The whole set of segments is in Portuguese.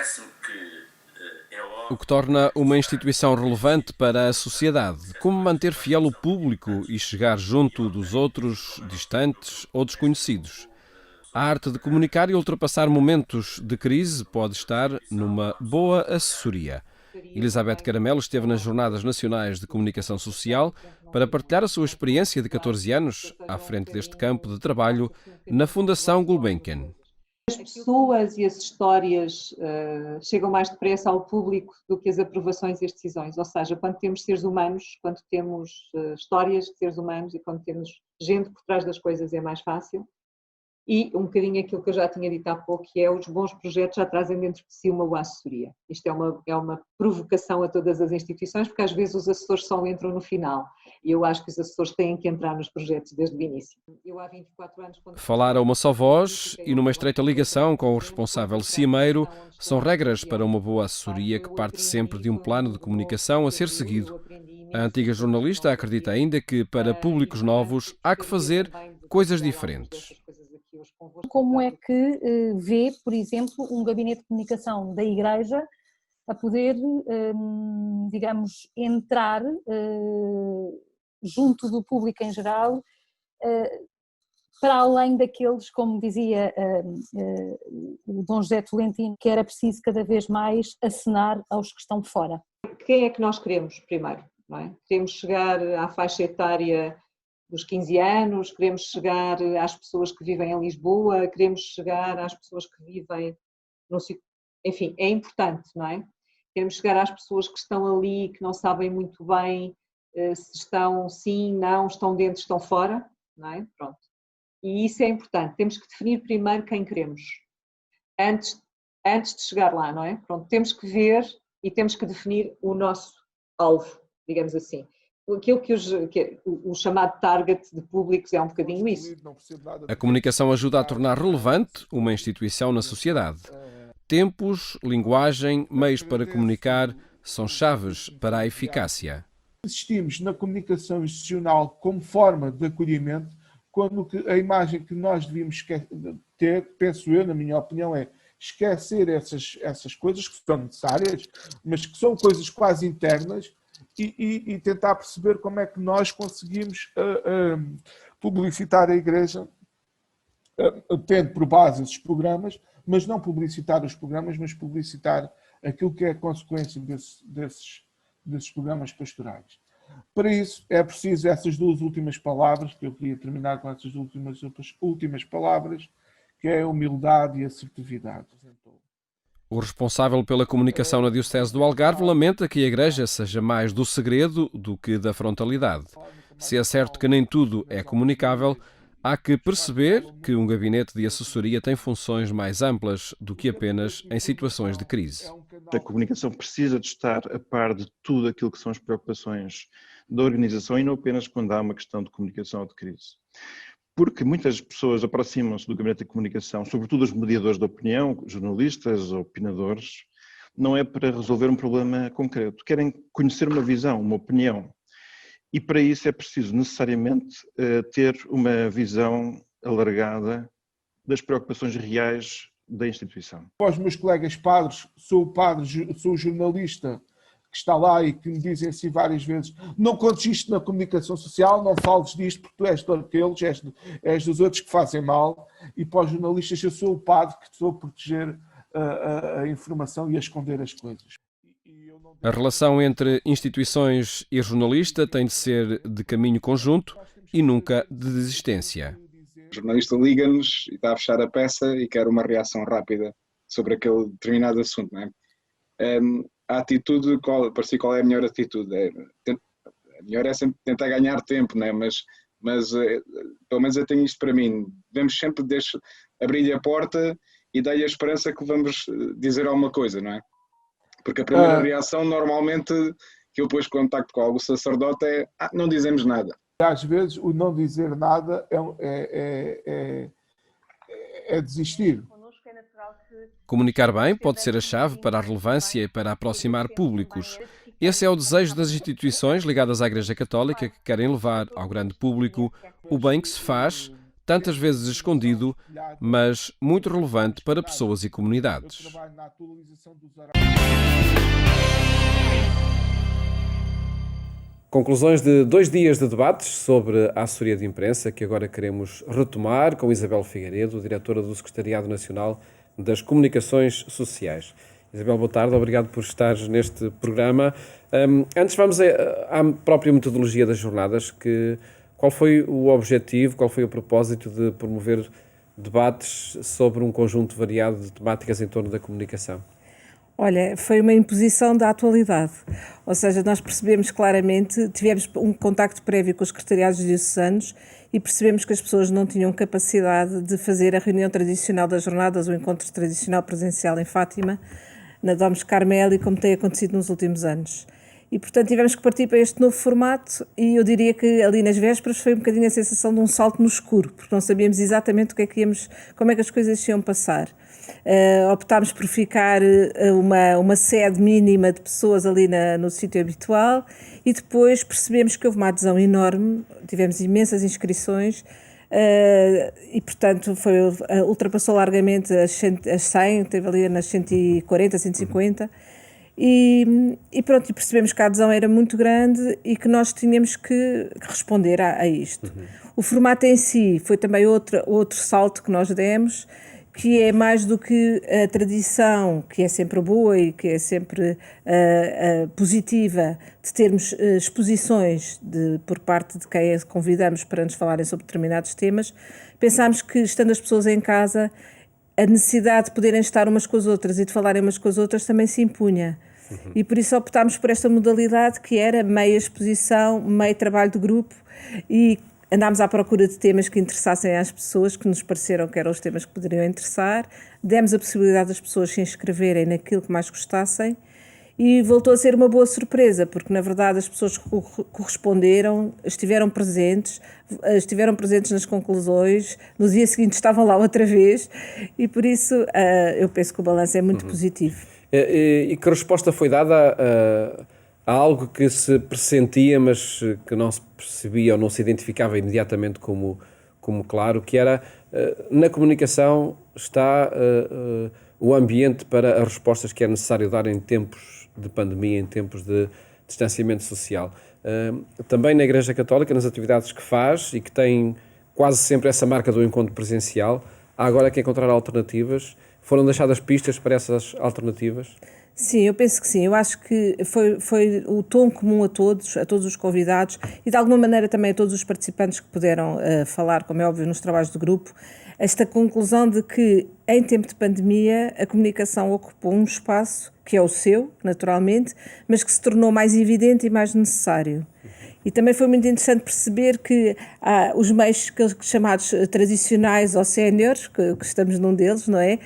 parece-me que é O óbvio. que torna uma instituição relevante para a sociedade. Como manter fiel o público e chegar junto dos outros, distantes ou desconhecidos. A arte de comunicar e ultrapassar momentos de crise pode estar numa boa assessoria. Elizabeth Caramelo esteve nas Jornadas Nacionais de Comunicação Social para partilhar a sua experiência de 14 anos à frente deste campo de trabalho na Fundação Gulbenkian. As pessoas e as histórias chegam mais depressa ao público do que as aprovações e as decisões. Ou seja, quando temos seres humanos, quando temos histórias de seres humanos e quando temos gente por trás das coisas é mais fácil. E um bocadinho aquilo que eu já tinha dito há pouco, que é os bons projetos já trazem dentro de si uma boa assessoria. Isto é uma provocação a todas as instituições, porque às vezes os assessores só entram no final. E eu acho que os assessores têm que entrar nos projetos desde o início. Eu há 24 anos... Falar a uma só voz e numa estreita ligação com o responsável cimeiro são regras para uma boa assessoria que parte sempre de um plano de comunicação a ser seguido. A antiga jornalista acredita ainda que, para públicos novos, há que fazer coisas diferentes. Como é que vê, por exemplo, um gabinete de comunicação da Igreja a poder, digamos, entrar junto do público em geral, para além daqueles, como dizia o Dom José Tolentino, que era preciso cada vez mais acenar aos que estão fora? Quem é que nós queremos primeiro? Não é? Queremos chegar à faixa etária dos 15 anos, queremos chegar às pessoas que vivem em Lisboa, queremos chegar às pessoas que vivem no sítio. Enfim, é importante, não é? Queremos chegar às pessoas que estão ali, que não sabem muito bem se estão sim, não, estão dentro, estão fora, não é? Pronto. E isso é importante, temos que definir primeiro quem queremos, antes de chegar lá, não é? Pronto, temos que ver e temos que definir o nosso alvo, digamos assim. Aquilo que o chamado target de públicos é um bocadinho isso. A comunicação ajuda a tornar relevante uma instituição na sociedade. Tempos, linguagem, meios para comunicar são chaves para a eficácia. Insistimos na comunicação institucional como forma de acolhimento, quando a imagem que nós devíamos ter, penso eu, na minha opinião, é esquecer essas coisas que são necessárias, mas que são coisas quase internas, e tentar perceber como é que nós conseguimos publicitar a Igreja, tendo por base esses programas, mas não publicitar os programas, mas publicitar aquilo que é a consequência desses programas pastorais. Para isso é preciso essas duas últimas palavras, que eu queria terminar com essas últimas palavras, que é a humildade e a assertividade. O responsável pela comunicação na Diocese do Algarve lamenta que a Igreja seja mais do segredo do que da frontalidade. Se é certo que nem tudo é comunicável, há que perceber que um gabinete de assessoria tem funções mais amplas do que apenas em situações de crise. A comunicação precisa de estar a par de tudo aquilo que são as preocupações da organização e não apenas quando há uma questão de comunicação ou de crise. Porque muitas pessoas aproximam-se do gabinete de comunicação, sobretudo os mediadores de opinião, jornalistas, opinadores, não é para resolver um problema concreto. Querem conhecer uma visão, uma opinião. E para isso é preciso necessariamente ter uma visão alargada das preocupações reais da instituição. Para os meus colegas padres, sou jornalista que está lá e que me dizem assim várias vezes: não contes isto na comunicação social, não fales disto porque tu és daqueles, és dos outros que fazem mal. E para os jornalistas, eu sou o padre que estou a proteger a informação e a esconder as coisas. A relação entre instituições e jornalista tem de ser de caminho conjunto e nunca de desistência. O jornalista liga-nos e está a fechar a peça e quer uma reação rápida sobre aquele determinado assunto, não é? A atitude, para si, qual é a melhor atitude? A melhor é sempre tentar ganhar tempo, não é? Mas pelo menos eu tenho isto para mim. Devemos sempre abrir-lhe a porta e dar-lhe a esperança que vamos dizer alguma coisa, não é? Porque a primeira reação, normalmente, que eu depois contacto com algum sacerdote é: não dizemos nada. Às vezes, o não dizer nada é desistir. Comunicar bem pode ser a chave para a relevância e para aproximar públicos. Esse é o desejo das instituições ligadas à Igreja Católica que querem levar ao grande público o bem que se faz, tantas vezes escondido, mas muito relevante para pessoas e comunidades. Conclusões de 2 dias de debates sobre a assessoria de imprensa, que agora queremos retomar com Isabel Figueiredo, diretora do Secretariado Nacional das Comunicações Sociais. Isabel, boa tarde, obrigado por estares neste programa. Antes vamos à própria metodologia das jornadas. Qual foi o objetivo, qual foi o propósito de promover debates sobre um conjunto variado de temáticas em torno da comunicação? Olha, foi uma imposição da atualidade, ou seja, nós percebemos claramente, tivemos um contacto prévio com os secretariados diocesanos e percebemos que as pessoas não tinham capacidade de fazer a reunião tradicional das jornadas, o encontro tradicional presencial em Fátima, na Domus Carmeli, como tem acontecido nos últimos anos. E, portanto, tivemos que partir para este novo formato e eu diria que ali nas vésperas foi um bocadinho a sensação de um salto no escuro, porque não sabíamos exatamente como é que as coisas se iam passar. Optámos por ficar uma sede mínima de pessoas ali no sítio habitual e depois percebemos que houve uma adesão enorme, tivemos imensas inscrições e, portanto, ultrapassou largamente as 100, esteve ali nas 140, 150 e pronto, e percebemos que a adesão era muito grande e que nós tínhamos que responder a isto. O formato em si foi também outro salto que nós demos, que é mais do que a tradição, que é sempre boa e que é sempre positiva, de termos exposições por parte de quem convidamos para nos falarem sobre determinados temas. Pensámos que, estando as pessoas em casa, a necessidade de poderem estar umas com as outras e de falarem umas com as outras também se impunha. E por isso optámos por esta modalidade que era meia exposição, meio trabalho de grupo e andámos à procura de temas que interessassem às pessoas, que nos pareceram que eram os temas que poderiam interessar, demos a possibilidade das pessoas se inscreverem naquilo que mais gostassem e voltou a ser uma boa surpresa, porque na verdade as pessoas corresponderam, estiveram presentes nas conclusões, no dia seguinte estavam lá outra vez e por isso eu penso que o balanço é muito positivo. E que resposta foi dada a algo que se pressentia, mas que não se percebia ou não se identificava imediatamente como claro, que era, na comunicação está o ambiente para as respostas que é necessário dar em tempos de pandemia, em tempos de distanciamento social. Também na Igreja Católica, nas atividades que faz e que tem quase sempre essa marca do encontro presencial, há agora que encontrar alternativas. Foram deixadas pistas para essas alternativas? Sim, eu penso que sim. Eu acho que foi o tom comum a todos os convidados e de alguma maneira também a todos os participantes que puderam falar, como é óbvio, nos trabalhos do grupo, esta conclusão de que em tempo de pandemia a comunicação ocupou um espaço que é o seu, naturalmente, mas que se tornou mais evidente e mais necessário. E também foi muito interessante perceber que os meios chamados tradicionais ou séniores, que estamos num deles, não é?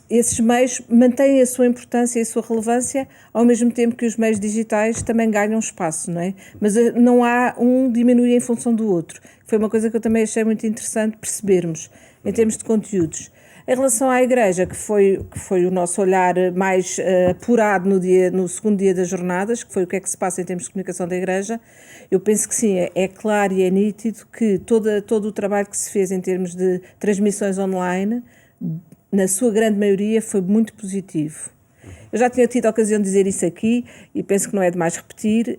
Esses meios mantêm a sua importância e a sua relevância, ao mesmo tempo que os meios digitais também ganham espaço, não é? Mas não há um diminui em função do outro. Foi uma coisa que eu também achei muito interessante percebermos, em termos de conteúdos. Em relação à Igreja, que foi o nosso olhar mais apurado no segundo dia das jornadas, que foi o que é que se passa em termos de comunicação da Igreja, eu penso que sim, é claro e é nítido que todo o trabalho que se fez em termos de transmissões online, na sua grande maioria, foi muito positivo. Eu já tinha tido a ocasião de dizer isso aqui e penso que não é demais repetir.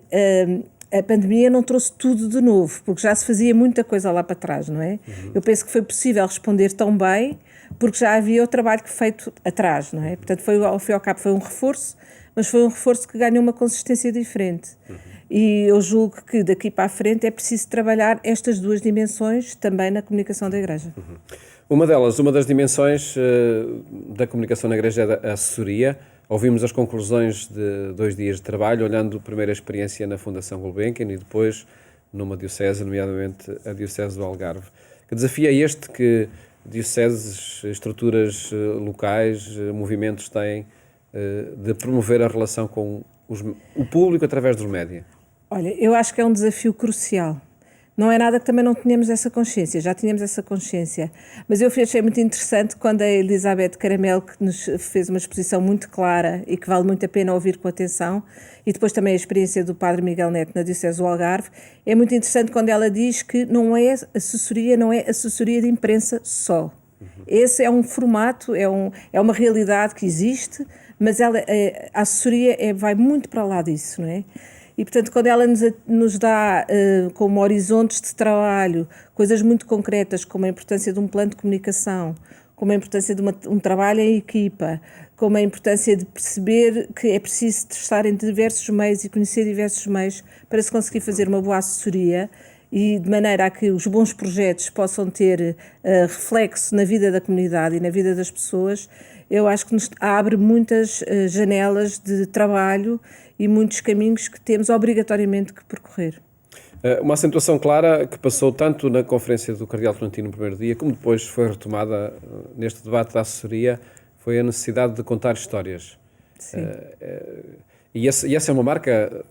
A pandemia não trouxe tudo de novo, porque já se fazia muita coisa lá para trás, não é? Eu penso que foi possível responder tão bem, porque já havia o trabalho feito atrás, não é? Portanto, ao fim e ao cabo foi um reforço, mas foi um reforço que ganhou uma consistência diferente. E eu julgo que daqui para a frente é preciso trabalhar estas duas dimensões também na comunicação da Igreja. Uma das dimensões da comunicação na Igreja é a assessoria. Ouvimos as conclusões de 2 dias de trabalho, olhando primeiro a experiência na Fundação Gulbenkian e depois numa diocese, nomeadamente a Diocese do Algarve. Que desafio é este que dioceses, estruturas locais, movimentos têm de promover a relação com o público através dos média? Olha, eu acho que é um desafio crucial. Não é nada que também não tenhamos essa consciência, já tínhamos essa consciência. Mas eu achei muito interessante quando a Elizabeth Caramel, que nos fez uma exposição muito clara e que vale muito a pena ouvir com atenção, e depois também a experiência do Padre Miguel Neto na Diocese do Algarve, é muito interessante quando ela diz que não é assessoria de imprensa só. Esse é um formato, é uma realidade que existe, mas a assessoria vai muito para lá disso, não é? E, portanto, quando ela nos dá como horizontes de trabalho coisas muito concretas, como a importância de um plano de comunicação, como a importância de um trabalho em equipa, como a importância de perceber que é preciso estar em diversos meios e conhecer diversos meios para se conseguir fazer uma boa assessoria e de maneira a que os bons projetos possam ter reflexo na vida da comunidade e na vida das pessoas, eu acho que nos abre muitas janelas de trabalho e muitos caminhos que temos obrigatoriamente que percorrer. Uma acentuação clara que passou tanto na conferência do Cardeal Tolentino no primeiro dia, como depois foi retomada neste debate da assessoria, foi a necessidade de contar histórias. Sim. E essa é uma marca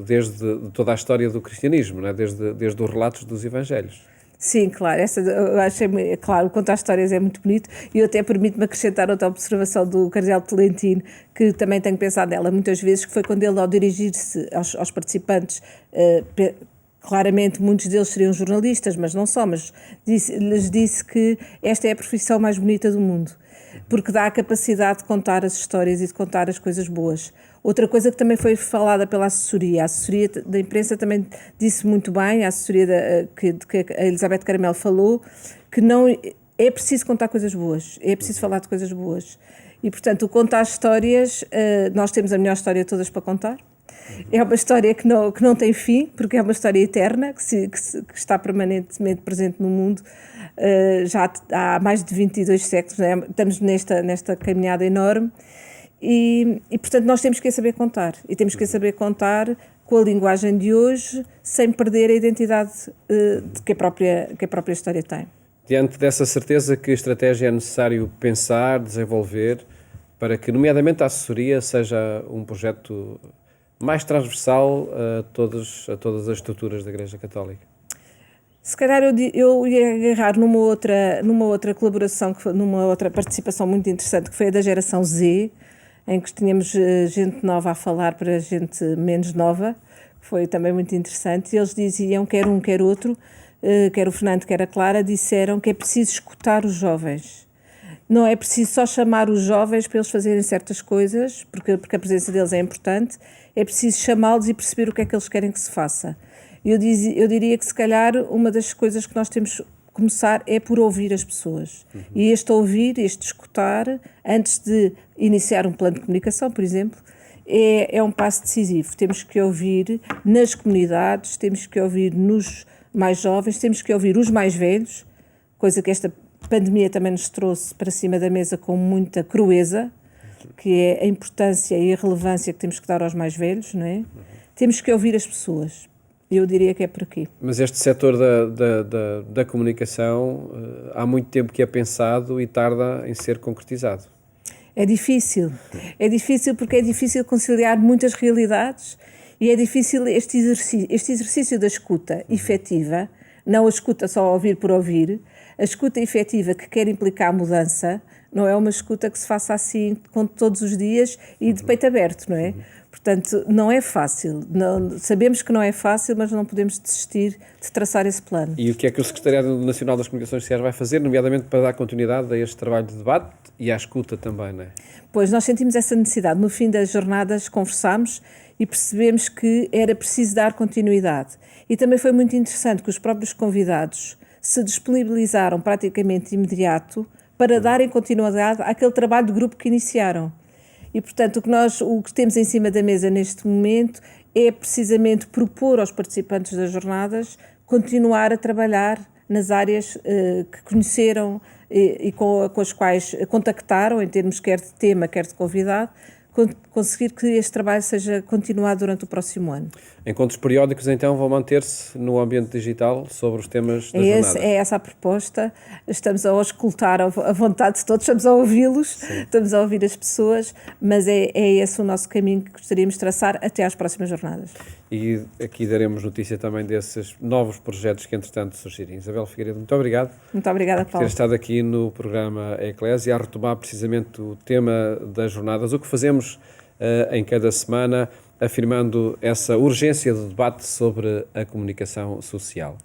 desde toda a história do cristianismo, não é? Desde os relatos dos evangelhos. Sim, claro, eu achei, claro, contar histórias é muito bonito e eu até permito-me acrescentar outra observação do Cardeal Tolentino, que também tenho pensado nela muitas vezes, que foi quando ele, ao dirigir-se aos participantes, claramente muitos deles seriam jornalistas, mas não só, mas lhes disse que esta é a profissão mais bonita do mundo, porque dá a capacidade de contar as histórias e de contar as coisas boas. Outra coisa que também foi falada pela assessoria, a assessoria da imprensa também disse muito bem, a assessoria que a Elizabeth Caramel falou, que não é preciso contar coisas boas, é preciso falar de coisas boas. E, portanto, o contar histórias, nós temos a melhor história de todas para contar. É uma história que não tem fim, porque é uma história eterna, que está permanentemente presente no mundo, já há mais de 22 séculos, né? Estamos nesta caminhada enorme. E, portanto, nós temos que saber contar. E temos que saber contar com a linguagem de hoje, sem perder a identidade que a própria história tem. Diante dessa certeza, que estratégia é necessário pensar, desenvolver, para que, nomeadamente, a assessoria seja um projeto mais transversal a todas as estruturas da Igreja Católica? Se calhar eu ia agarrar numa outra colaboração, numa outra participação muito interessante, que foi a da geração Z, em que tínhamos gente nova a falar para gente menos nova, que foi também muito interessante. E eles diziam, quer um, quer outro, quer o Fernando, quer a Clara, disseram que é preciso escutar os jovens. Não é preciso só chamar os jovens para eles fazerem certas coisas, porque a presença deles é importante, é preciso chamá-los e perceber o que é que eles querem que se faça. Eu diria que, se calhar, uma das coisas que nós temos que começar é por ouvir as pessoas. E este ouvir, este escutar, antes de iniciar um plano de comunicação, por exemplo, é um passo decisivo. Temos que ouvir nas comunidades, temos que ouvir nos mais jovens, temos que ouvir os mais velhos, coisa que esta pandemia também nos trouxe para cima da mesa com muita crueza, que é a importância e a relevância que temos que dar aos mais velhos, não é? Temos que ouvir as pessoas. Eu diria que é por aqui. Mas este setor da comunicação há muito tempo que é pensado e tarda em ser concretizado. É difícil porque é difícil conciliar muitas realidades e é difícil este exercício da escuta efetiva, não a escuta só a ouvir por ouvir, a escuta efetiva que quer implicar mudança, não é uma escuta que se faça assim todos os dias e de peito aberto, não é? Portanto, não é fácil. Sabemos que não é fácil, mas não podemos desistir de traçar esse plano. E o que é que o Secretariado Nacional das Comunicações Sociais vai fazer, nomeadamente para dar continuidade a este trabalho de debate e à escuta também, não é? Pois, nós sentimos essa necessidade. No fim das jornadas conversámos e percebemos que era preciso dar continuidade. E também foi muito interessante que os próprios convidados se disponibilizaram praticamente de imediato para darem continuidade àquele trabalho de grupo que iniciaram. E, portanto, o que temos em cima da mesa neste momento é precisamente propor aos participantes das jornadas continuar a trabalhar nas áreas que conheceram e com as quais contactaram, em termos quer de tema, quer de convidado, conseguir que este trabalho seja continuado durante o próximo ano. Encontros periódicos, então, vão manter-se no ambiente digital sobre os temas da jornada? É essa a proposta. Estamos a auscultar a vontade de todos, estamos a ouvi-los, estamos a ouvir as pessoas, mas é esse o nosso caminho que gostaríamos de traçar até às próximas jornadas. e aqui daremos notícia também desses novos projetos que entretanto surgirem. Isabel Figueiredo, muito obrigado. Muito obrigada, Por Paulo. ter estado aqui no programa Eclésia a retomar precisamente o tema das jornadas, o que fazemos em cada semana, afirmando essa urgência de debate sobre a comunicação social.